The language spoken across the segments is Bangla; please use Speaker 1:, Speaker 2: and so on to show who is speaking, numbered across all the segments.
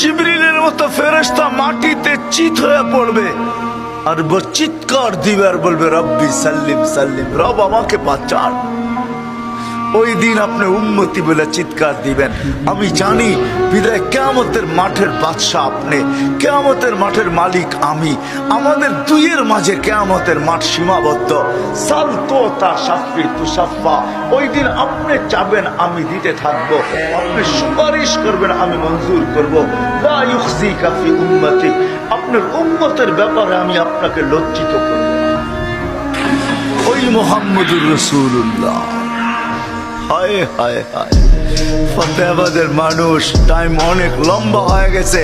Speaker 1: জিবরিলের মতো ফেরেশতা মাটিতে চিত হয়ে পড়বে আর চিৎকার দিবে আর বলবে রব্বি সাল্লিম সাল্লিম, রব আমাকে বাঁচান। ওই দিন আপনি উম্মতি বলে চিৎকার দিবেন। আমি জানি বিদায় কিয়ামতের মাঠের বাদশা আপনি, কিয়ামতের মাঠের মালিক আমি। আমাদের দুইয়ের মাঝে কিয়ামতের মাঠ সীমাবদ্ধ। সালতো তা শাফি তুসাফা, ওই দিন আপনি চাবেন আমি দিতে থাকবো, আপনি সুপারিশ করবেন আমি মঞ্জুর করব। লা ইউখজিকা ফি উম্মতি, আপনার উম্মতের ব্যাপারে আমি আপনাকে লজ্জিত করব। ওই মুহাম্মদুর রাসূলুল্লাহ। হায় হায় হায়, ফতেহাবাদের মানুষ, টাইম অনেক লম্বা হয়ে গেছে,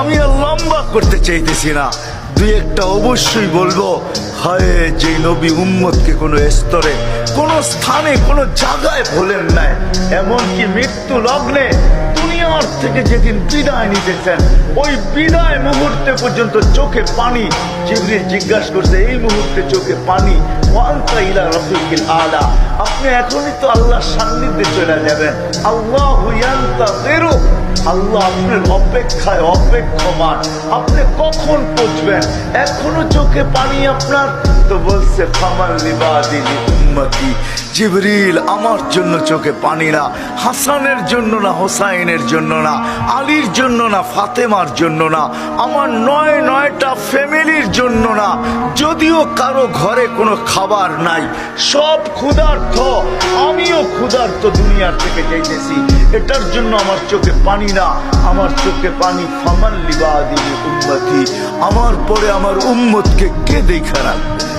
Speaker 1: আমি আর লম্বা করতে চাইতেছি না। দুই একটা অবশ্যই বলবো। হায়, যে নবী উম্মতকে কোনো স্তরে, কোনো স্থানে, কোনো জায়গায় ভোলেন নাই, এমনকি মৃত্যু লগ্নে দুনিয়ার থেকে যেদিন বিদায় নিতেছেন, ওই বিদায় মুহূর্তে পর্যন্ত চোখে পানি। জিবরিল জিজ্ঞাসা করছে, এই মুহূর্তে চোখে পানি, ওয়ান্তা ইলা রাফিকিল আলা, আপনি এখনই তো আল্লাহর সান্নিধ্যে চলে যাবেন। আল্লাহু ইয়ান্তাযিরু, আল্লাহ আপনার অপেক্ষায় অপেক্ষমান, আপনি কখন পৌঁছবেন? এখনো চোখে পানি আপনার। তো বলছে ফামান লিবাদি উম্মতি, জিবরিল আমার জন্য চোখে পানি না, হাসানের জন্য না, হোসাইনের জন্য না, আলীর জন্য না, ফাতেমার জন্য না, আমার নয়টা ফ্যামিলির জন্য না। যদিও কারো ঘরে কোনো খাবার নাই, সব ক্ষুধার্ত, আমিও ক্ষুধার্ত, দুনিয়ার থেকে যাইতেছি, এটার জন্য আমার চোখে পানি না, আমার চোখে পানি ফামান লিবাদি উম্মতি, আমার পরে আমার উম্মতকে কে দেখা রাখবে?